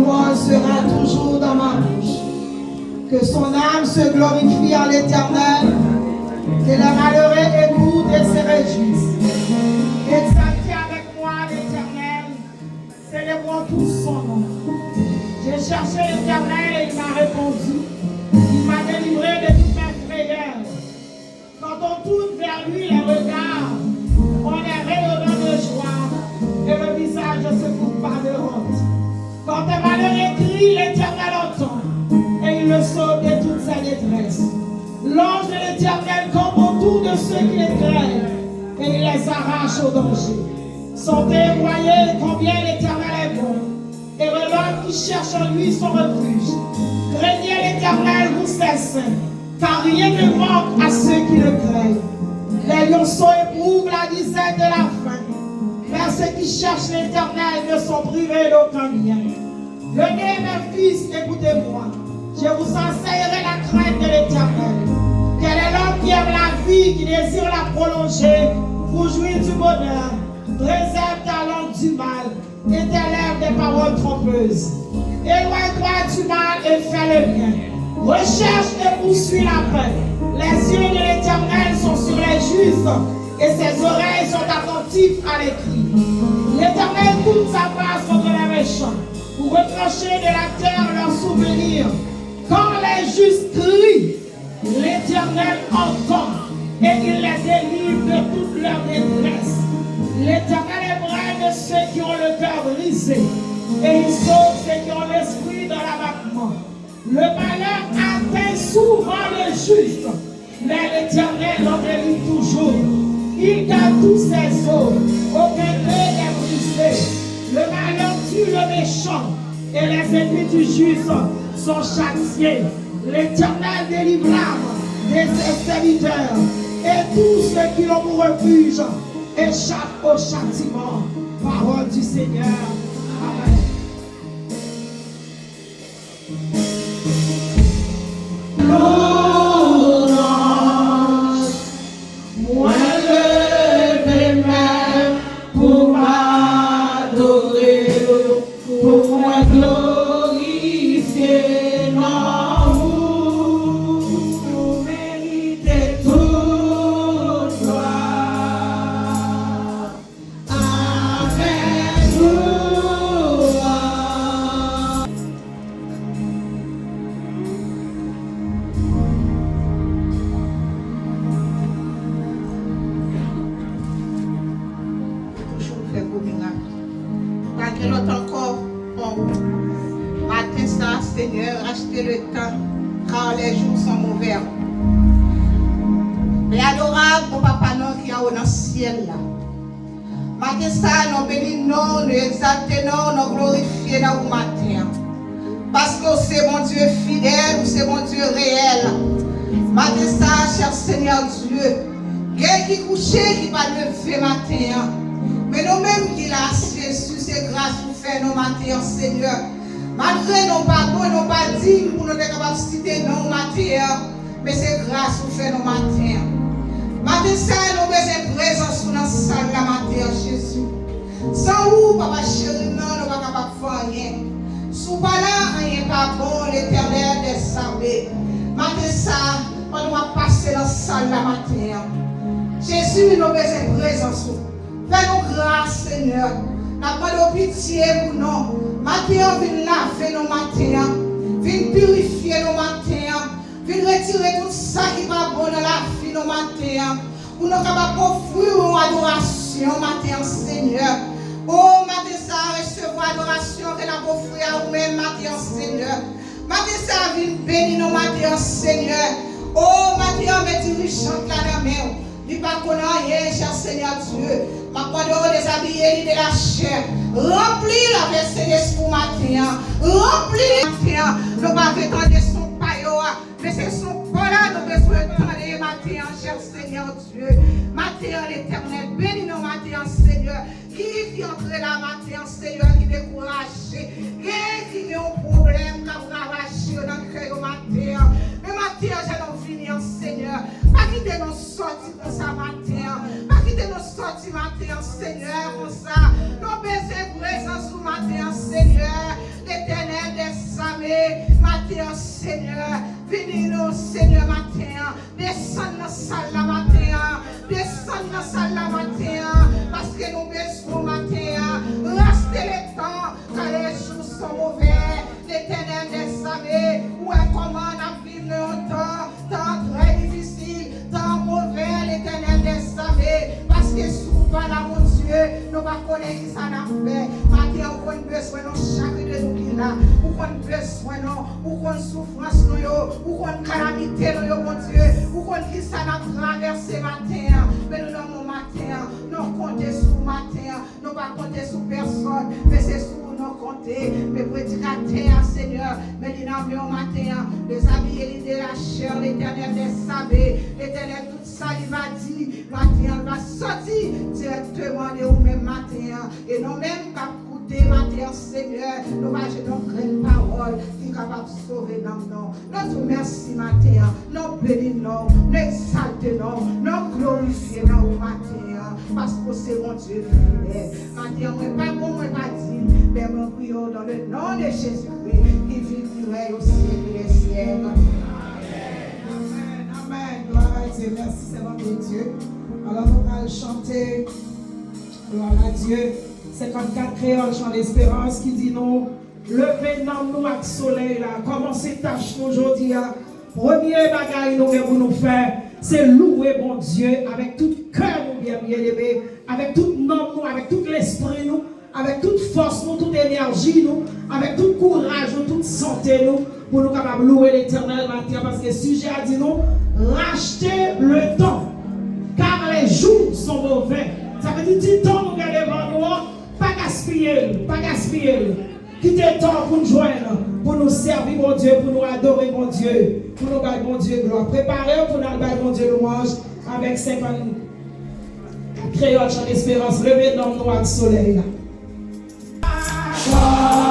louange sera toujours dans ma bouche. Que son âme se glorifie en l'Éternel, que les malheureux écoutent et se réjouissent. Exaltez avec moi l'Éternel, célébrons tous son nom. J'ai cherché l'Éternel et il m'a répondu. Il m'a délivré de toutes mes frayeurs. Quand on tourne vers lui les regards, on est rayonnant de joie et le visage ne se coupe pas de honte. Quand un malheureux crie, l'Éternel entend et il le sauve de toute sa détresse. L'ange de l'Éternel campe autour de ceux qui les craignent et il les arrache au danger. Sentez et voyez combien l'Éternel est bon et l'homme qui cherche en lui son refuge. Craignez l'Éternel, vous ses saints, car rien ne manque à ceux qui le craignent. Les lionceaux éprouvent la disette de la faim, mais ceux qui cherchent l'Éternel ne sont privés d'aucun bien. Venez mes fils, écoutez-moi, je vous enseignerai la crainte de l'Éternel. Quel est l'homme qui aime la vie, qui désire la prolonger, pour jouir du bonheur? Réserve ta langue du mal et tes lèvres des paroles trompeuses. Éloigne-toi du mal et fais le bien. Recherche et poursuis la paix. Les yeux de l'Éternel sont sur les justes et ses oreilles sont attentives à l'écrit. L'Éternel toute sa face contre les méchants pour retrancher de la terre leurs souvenirs. Quand les justes crient, l'Éternel entend et il les délivre de toute leur détresse. L'Éternel est près de ceux qui ont le cœur brisé et il sauve ceux qui ont l'esprit dans l'abattement. Le malheur atteint souvent le juste, mais l'Éternel l'embellit toujours. Il garde tous ses os, aucun d'eux n'est brisé. Le malheur tue le méchant et les ennemis du juste sont châtiés. L'Éternel délivre l'âme de ses serviteurs et tous ceux qui l'ont pour refuge échappent au châtiment. Parole du Seigneur. Amen. Moi je vais même pour m'adorer, pour moi glorifier l'amour, pour mériter toute gloire. Amen. Malgré l'autre encore, matin ça, Seigneur, achetez le temps, car les jours sont mauvais. Mais adorable, mon papa, non, qui est dans le ciel là. Matin ça, nous bénissons, nous exaltons, nous glorifions dans le matin. Parce que c'est mon Dieu fidèle, c'est mon Dieu réel. Matin ça, cher Seigneur Dieu, quelqu'un qui couché, qui va lever matin. Mais nous-mêmes qui l'a Jésus, c'est grâce pour faire nos matins, Seigneur. Malgré nos pardons, nos pas dignes pour nous être capables de citer nos matins, mais c'est grâce pour faire nos matins. Matin, ça, nous besoin de présence dans la salle la matin, Jésus. Sans vous, papa chéri, non, nous ne sommes pas capables de faire rien. Sous pas là, rien pas bon, l'Éternel des armées. Matin, ça, on doit passer dans la salle la matin. Jésus, nous besoin de présence. Fais-nous grâce, Seigneur. N'a pas de pitié pour nous. Matin, viens laver nos matins. Viens purifier nos matins. Viens retirer tout ça qui va bon dans la vie nos matins. Pour nous capables d'offrir une adoration, matin, Seigneur. Oh, matin, ça, recevoir adoration que nous offrir à vous-même, matin, Seigneur. Matin, ça, viens bénir nos matins, Seigneur. Oh, matin, mettez nous chante là dans la main. Dis pas qu'on a rien, cher Seigneur Dieu. Ma parole déshabillée de la chair. Remplis la Mercedes pour matin. Remplis matin. Nous ne pouvons pas attendre son paillot. Mais c'est son pas là, nous besoin de matin, cher Seigneur Dieu. Matin, l'Éternel, bénis nos matins, Seigneur. Qui entre là matin, Seigneur, qui découragé. Qui a un problème, qui a arraché dans le cœur matin. Mais matin, j'ai finir, Seigneur. Pas quitter nos sorties pour ça matin. Pas quitter nos sorties matin, Seigneur, pour ça. Nous besoin de présence au matin, Seigneur. L'Éternel matin, Seigneur. Venez nous, Seigneur, matin. Descends dans la salle la matin. Descends dans la salle la matin. Parce que nous besoin matin. Restez le temps, car les jours sont mauvais. L'Éternel des armées, où est comment on vivre longtemps, temps très difficile, temps mauvais, l'Éternel des armées, parce que souvent là, mon Dieu, nous ne connaissons qui ça n'a fait. Matin, on a besoin de chaque de nous qui là, on a besoin de nous, on a souffrance, on a calamité, mon Dieu, on a qui ça n'a traversé matin, mais nous dans mon matin, nous comptons sur matin, nous ne comptons sur personne, mais c'est sur nous compter, mais prédicateurs, Seigneur, mais nous au matin, les habillés de la chair, l'Éternel des sabés, l'Éternel tout ça, il m'a dit, matin, on va sortir directement de nous-mêmes matin, et nous même pas écouter matin, Seigneur, nous va jeter une parole qui est capable de sauver nos noms. Nous te merci matin, nous bénissons, nous exaltons, nous glorifions au matin, parce que c'est mon Dieu fidèle. Matin, on n'est pas bon, on n'est pas dit, mais nous prions dans le nom de Jésus-Christ qui vivrait au siècle des siècles. Amen, amen. Gloire à Dieu. Merci, Seigneur de Dieu. Alors, nous allons chanter. Gloire à Dieu. 54 créoles, chant d'espérance qui dit non. Levez nous avec le soleil là. Commencez tâche aujourd'hui. Premier bagaille nous pour nous faire, c'est louer bon Dieu avec tout cœur nous bien aimé, avec tout nom nous, avec tout l'esprit nous, avec toute force nous, toute énergie nous, avec tout courage nous, toute santé nous, pour nous capables de louer l'Éternel matin, parce que le sujet a dit nous, rachetez le temps, car les jours sont mauvais. Ça veut dire tout temps nous gardons devant nous, pas gaspiller, pas gaspiller. Quittez le temps pour nous joindre, pour nous servir mon Dieu, pour nous adorer mon Dieu, pour nous garder mon Dieu gloire. Préparez pour nous garder mon Dieu louange avec 50 créoles chant d'espérance. Levez dans nous avec le soleil. Jour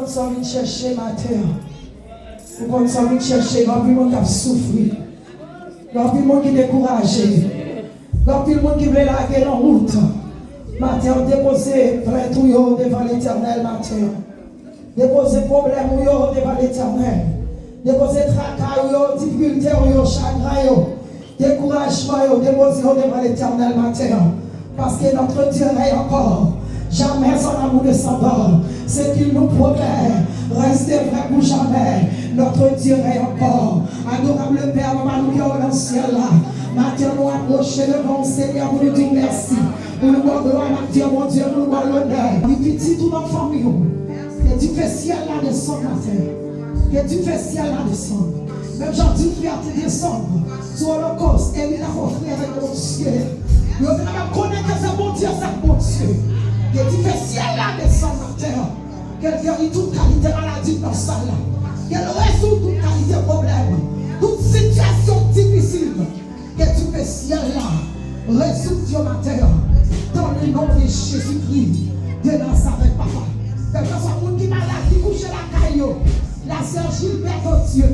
qu'on s'en vient chercher matin. Ou qu'on s'en vient chercher, dans le monde qui a souffert. Dans le monde qui est découragé. Dans le monde qui veut laguer en route. Matin, déposer plainte devant l'Éternel, matin. Déposer problème devant l'Éternel. Déposer tracas, difficultés, chagrin, découragement, déposer devant l'Éternel, matin. Parce que notre Dieu est encore. Jamais son amour ne s'endort. Ce qu'il nous promet, restez vrai pour jamais. Notre Dieu est encore. Adorable Père, maman, nous dans le ciel là. Maintenant, nous approcher devant le Seigneur pour nous dire merci. Pour nous voir gloire, mon Dieu, pour nous voir l'honneur. Il petit tout dans la famille. Que tu fais ciel là descendre matin. Que tu fais ciel là descendre. Même gentil frère te descendre. Sur l'Holocauste, et il a offert avec mon Dieu. Nous allons connaître que c'est mon Dieu, c'est mon Dieu. Que tu fais ciel là descendre matin. Qu'elle guérit toute qualité maladie dans ça là. Qu'elle résout toute qualité problème. Toute situation difficile. Que tu fais ciel là. Résout Dieu matin. Dans le nom de Jésus-Christ. De Nazareth, papa. Quelque soit monde qui est malade, qui couche la caillou. La sœur Gilbert, oh Dieu.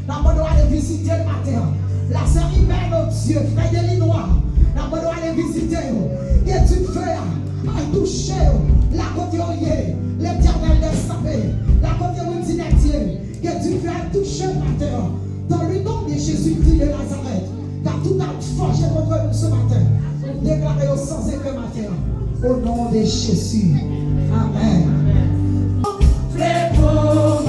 Nous allons aller visiter le matin. La sœur Imen, oh Dieu. Frère de Linois. Nous allons aller visiter. Que tu fais à toucher la côté l'Éternel des sapés. La côté où tu es. Que tu fais à toucher le matin. Dans le nom de Jésus-Christ de Nazareth. Car tout a forgé contre nous ce matin. Nous déclarons sans effet matin. Au nom de Jésus. Amen. Fais connaître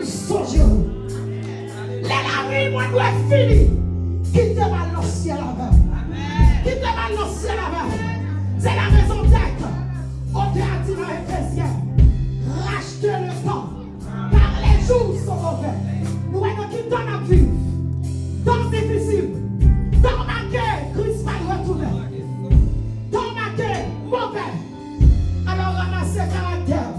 nous songeons. La nuit, moi, doit finir. Quitte mal dans le ciel avant. Quitte mal dans le ciel avant. C'est la raison d'être. On te a dit dans Éphésiens, rachetez le temps. Car les jours sont mauvais. Nous voyons qui donne à vivre. Temps difficile. Temps marqué, Christ va retourner. Temps marqué, mauvais. Alors ramassez caractère.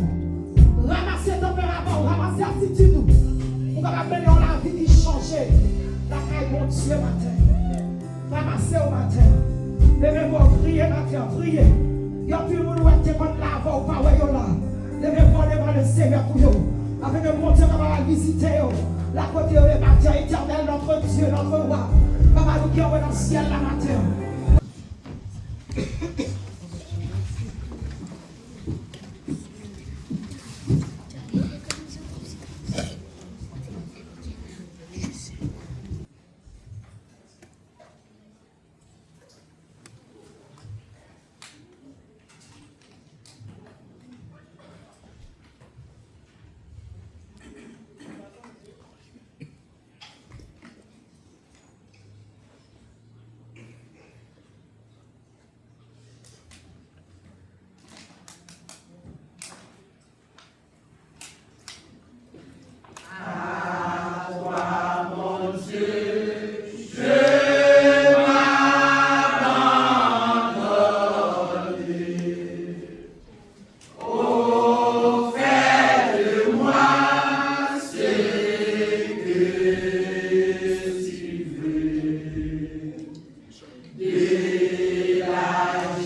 Ramassez tempérament. Ramassez attitude. Vous allez mener la vie qui change. La caille mon Dieu matin. Ramassez au matin. Levez-vous, priez matin, priez. Y'a plus de monde qui est là, ou pas, là. Levez-vous devant le Seigneur pour vous. Avec le bon Dieu, on va visiter. La côté de matin éternel, notre Dieu, notre roi. Papa, nous qui sommes dans le ciel la matin. Yes.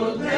Je veux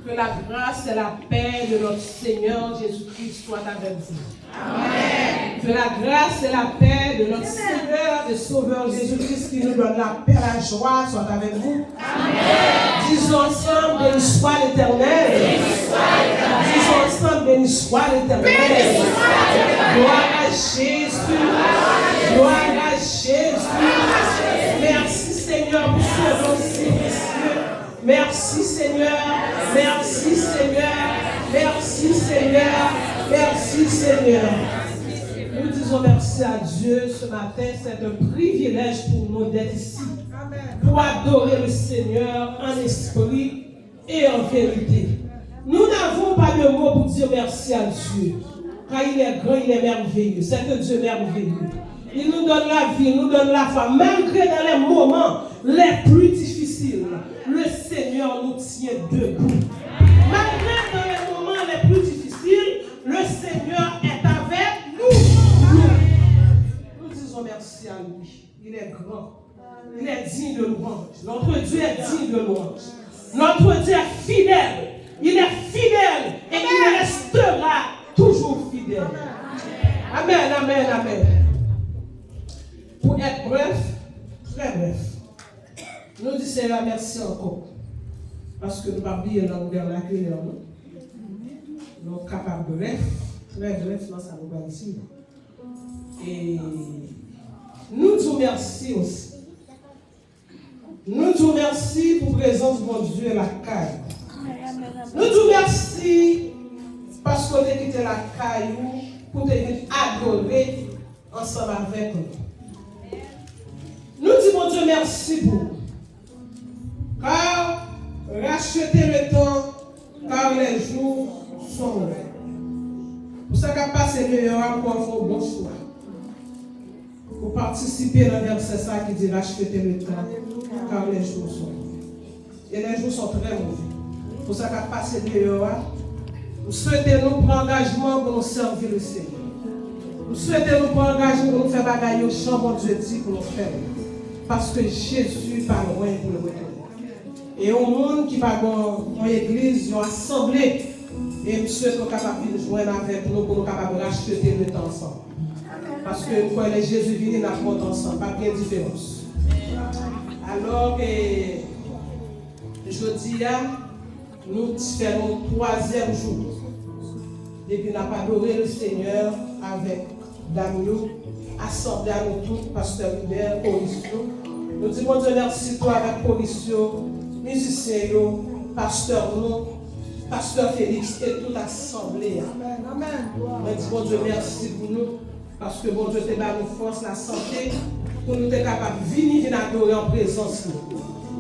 Que la grâce et la paix de notre Seigneur Jésus-Christ soient avec vous. Amen. Que la grâce et la paix de notre Seigneur et Sauveur Jésus-Christ qui nous donne la paix et la joie soient avec vous. Amen. Disons ensemble, béni soit l'Éternel. Disons ensemble, béni soit l'Éternel. Gloire à Jésus. Gloire à Jésus. Merci Seigneur pour ce don si précieux. Merci Seigneur. Merci Seigneur. Merci Seigneur. Merci Seigneur. Nous disons merci à Dieu ce matin. C'est un privilège pour nous d'être ici. Pour adorer le Seigneur en esprit et en vérité. Nous n'avons pas de mots pour dire merci à Dieu. Car il est grand, il est merveilleux. C'est un Dieu merveilleux. Il nous donne la vie, il nous donne la foi. Malgré dans les moments les plus difficiles, le Seigneur nous tient debout. Malgré dans les moments les plus difficiles, le Seigneur est avec nous. Nous disons merci à lui. Il est grand. Il est digne de louange. Notre Dieu est digne de louange. Notre Dieu est fidèle. Il est fidèle et il restera toujours fidèle. Amen, amen, amen. Pour être bref, très bref, nous disons Seigneur merci encore. Parce que nous ne pouvons pas oublier l'envers la cuillère. Nous sommes capables de bref, très bref, non, ça nous va ici. Et nous disons merci aussi. Nous disons merci pour la présence de mon Dieu et la caille. Nous disons merci parce qu'on a quitté la caille pour venir adorer ensemble avec nous. Nous disons mon Dieu merci pour vous. Car rachetez le temps, car les jours sont mauvais. Pour ça qu'à passer meilleur encore, il faut bon choix. Pour participer dans le verset ça qui dit rachetez le temps, car les jours sont mauvais. Et les jours sont très mauvais. Pour ça qu'à passer meilleur, nous souhaitons nous prendre engagement pour nous servir le Seigneur. Nous souhaitons nous prendre engagement pour nous faire bagaille au champ, mon Dieu dit pour nous faire. Parce que Jésus pas loin pour le retourner. Et au monde qui va dans l'église, ils ont assemblé. Et nous souhaitons capables de joindre avec nous pour nous capables de racheter le temps ensemble. Parce que quand les Jésus vient, nous apportons ensemble, pas de différence. Alors que jeudi, nous faisons le 3e jour. Depuis nous avons adoré le Seigneur avec Damio, assemblé à nous tous, Pasteur Hubert, Mauricio. Nous disons Dieu merci toi avec Mauricio, musicien, Pasteur nous, Pasteur Félix et toute l'assemblée. Amen. Nous disons Dieu merci pour nous, parce que bon Dieu te donne nous force, la santé, pour nous être capables de venir adorer en présence.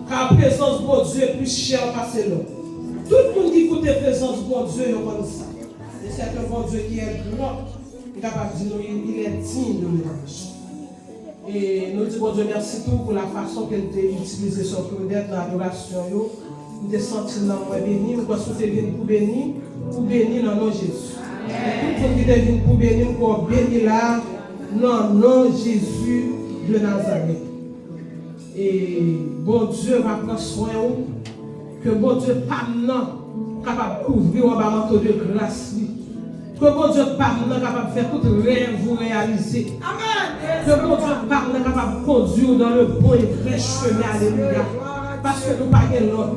Car la présence de bon Dieu est plus chère parce que l'autre. Tout le monde qui écoute la présence de bon Dieu, il connaît ça. Et c'est un bon Dieu qui est grand, capable de dire il est digne de louange. Et nous disons Dieu merci tout pour la façon qu'elle a utilisé son Claudette dans l'adoration. Nous te sentis dans le béni, nous pensons que tu es venu pour bénir dans le nom de Jésus. Et tout le monde qui est venu pour bénir, nous pouvons bénir là, dans le nom de Jésus de Nazareth. Et bon Dieu va prendre soin de vous, que bon Dieu pas capable de couvrir un manteau de grâce. Que bon Dieu pas capable de faire tout rêve vous réaliser. Amen. Que bon Dieu pas capable de conduire dans le bon et vrai chemin. Alléluia. Parce que nous n'avons pas l'autre.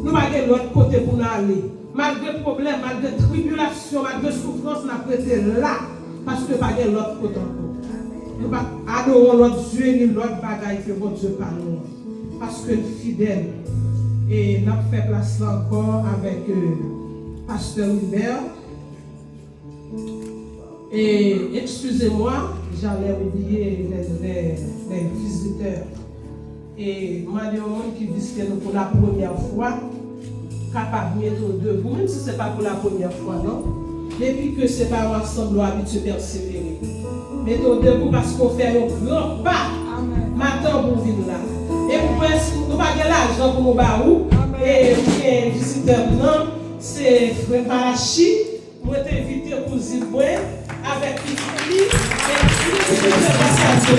Nous n'avons pas l'autre côté pour nous aller. Malgré problème, malgré tribulation, malgré souffrance, nous avons été là. Parce que nous n'avons pas l'autre côté encore. Nous adorons l'autre Dieu et l'autre bagaille que bon Dieu parle. Parce que fidèle. Et nous avons fait place là encore avec Pasteur Hubert. Et excusez-moi, j'allais oublier les visiteurs. Et moi, il y a un monde qui visite nous pour la première fois, capable de mettre debout, même si ce n'est pas pour la première fois, non? Depuis que ce n'est pas ensemble habitué de persévérer. Mettons debout parce qu'on fait un grand pas. Maintenant, pour venir là. Et vous pouvez, nous n'avons pas l'argent pour nous barou. Et les visiteurs, non, c'est Frère Parachi. Moi, t'invite pour Ziboué avec Pipi. Et puis, je vais passer à Dieu.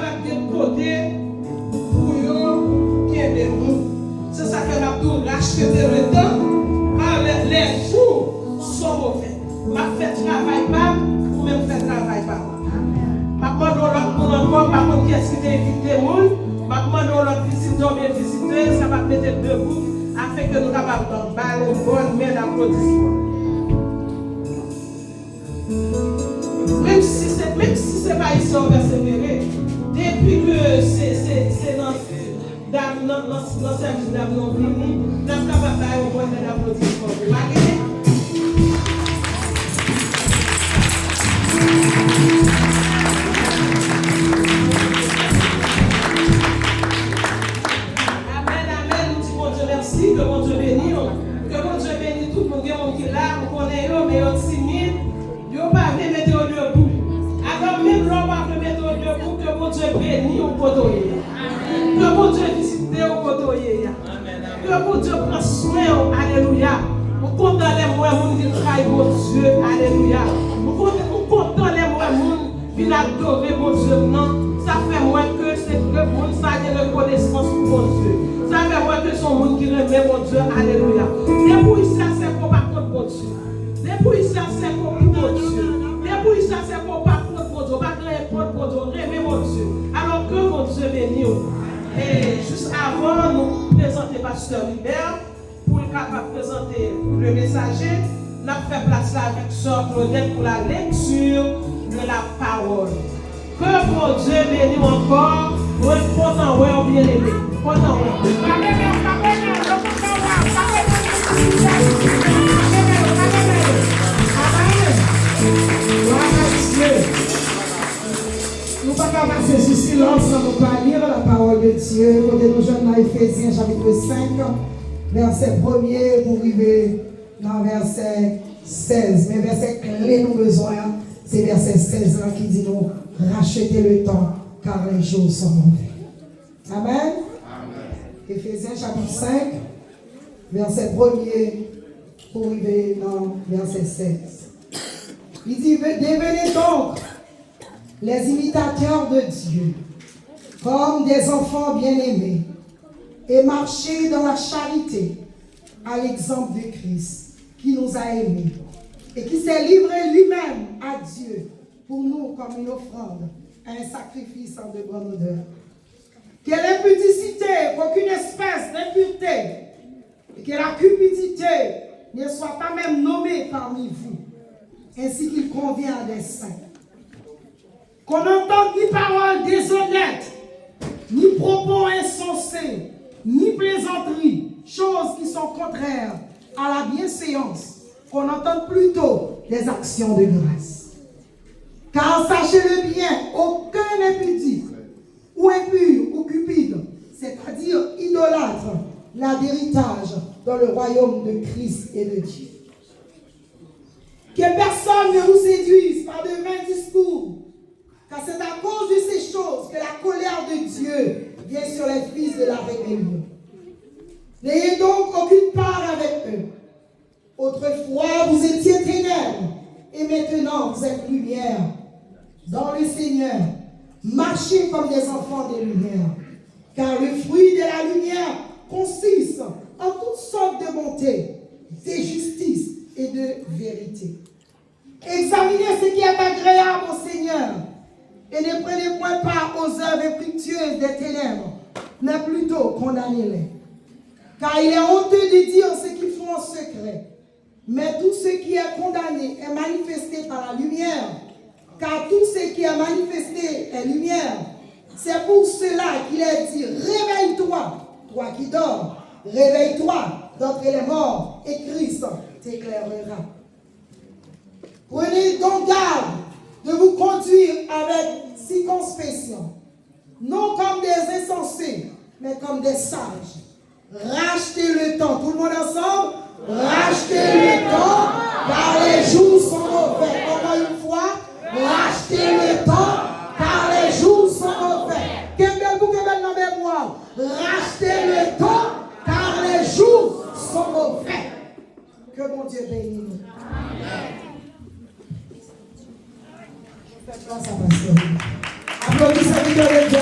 capable de côté pour eux qui est de nous. C'est ça que nous avons racheté le temps par les jours sont mauvais. Ma fait travail pas, ou même fait travail pas. Ma demande l'autre monde encore, par contre, qui est-ce qui évité le monde? Ma demande l'autre visiteur, bien visiter, ça va mettre debout afin que nous capables de baller une bonne main d'applaudissement. Même si c'est pas ici on persévérer, depuis que c'est dans le service d'amour fini, nous sommes capables de faire une bonne main d'applaudissement. Que mon Dieu bénisse, que mon Dieu bénisse tout le monde qui est là, vous connaissez, mais vous timide, vous ne pouvez pas mettre debout. Alors même l'homme va mettre debout, que mon Dieu bénisse au côté. Que mon Dieu visite au côté. Que mon Dieu prenne soin, alléluia. Vous comptez les moyens qui travaillent mon Dieu, alléluia. Vous comptez les moyens qui viennent adorer mon Dieu, non. Ça fait moins que c'est le monde, ça a une reconnaissance pour mon Dieu. Ça fait moins que son monde qui remet mon Dieu, alléluia. Depuis ça, c'est pour pas contre mon Dieu. Depuis ça, c'est pour mon Dieu. Depuis ça, c'est pour pas contre mon Dieu. Pas contre mon Dieu, remet mon Dieu. Alors que mon Dieu bénisse. Et juste avant, nous présenter Pasteur Libert, pour le capable de présenter le messager, nous avons fait place avec Sœur Claudette pour la lecture de la parole. Que mon Dieu bénisse encore, content, ouais, bien aimé. Content, ouais. Nous ne pouvons pas passer sous silence, nous allons lire la parole de Dieu. Quand nous sommes dans Éphésiens chapitre 5, verset 1er pour arriver dans verset 16. Mais verset clé nous besoin, c'est verset 16 là, qui dit nous rachetez le temps car les jours sont mauvais. Amen. Amen. Éphésiens chapitre 5, verset 1er pour arriver dans verset 16. Il dit, devenez donc les imitateurs de Dieu, comme des enfants bien-aimés, et marchez dans la charité, à l'exemple de Christ, qui nous a aimés, et qui s'est livré lui-même à Dieu, pour nous comme une offrande, un sacrifice en de bonne odeur. Que l'impudicité, qu'aucune espèce d'impureté, et que la cupidité ne soit pas même nommée parmi vous, ainsi qu'il convient à des saints. Qu'on n'entende ni paroles déshonnêtes, ni propos insensés, ni plaisanteries, choses qui sont contraires à la bienséance, qu'on entende plutôt des actions de grâce. Car sachez-le bien, aucun impudique, ou impur, ou cupide, c'est-à-dire idolâtre, n'a d'héritage dans le royaume de Christ et de Dieu. Que personne ne vous séduise par de vains discours, car c'est à cause de ces choses que la colère de Dieu vient sur les fils de la rébellion. N'ayez donc aucune part avec eux. Autrefois, vous étiez ténèbres, et maintenant vous êtes lumière. Dans le Seigneur, marchez comme des enfants des lumières, car le fruit de la lumière consiste en toutes sortes de bonté, de justice et de vérité. Examinez ce qui est agréable au Seigneur et ne prenez point part aux œuvres infructueuses des ténèbres, mais plutôt condamnez-les. Car il est honteux de dire ce qu'ils font en secret, mais tout ce qui est condamné est manifesté par la lumière, car tout ce qui est manifesté est lumière. C'est pour cela qu'il est dit, réveille-toi, toi qui dors, réveille-toi d'entre les morts, et Christ t'éclairera. Prenez donc garde de vous conduire avec circonspection, non comme des insensés, mais comme des sages. Rachetez le temps, tout le monde ensemble, rachetez le temps, car les jours sont mauvais. Encore une fois, rachetez le temps, car les jours sont mauvais. Rachetez le temps, car les jours sont mauvais. Que mon Dieu bénisse. Amen. Applaudissez le Dieu.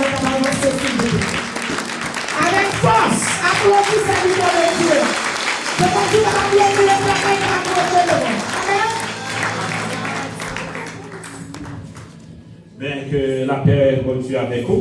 applaudissez du nom de Dieu. Je continue à bienvenue les frères à côté de vous. Amen. Mais que la paix continue avec vous.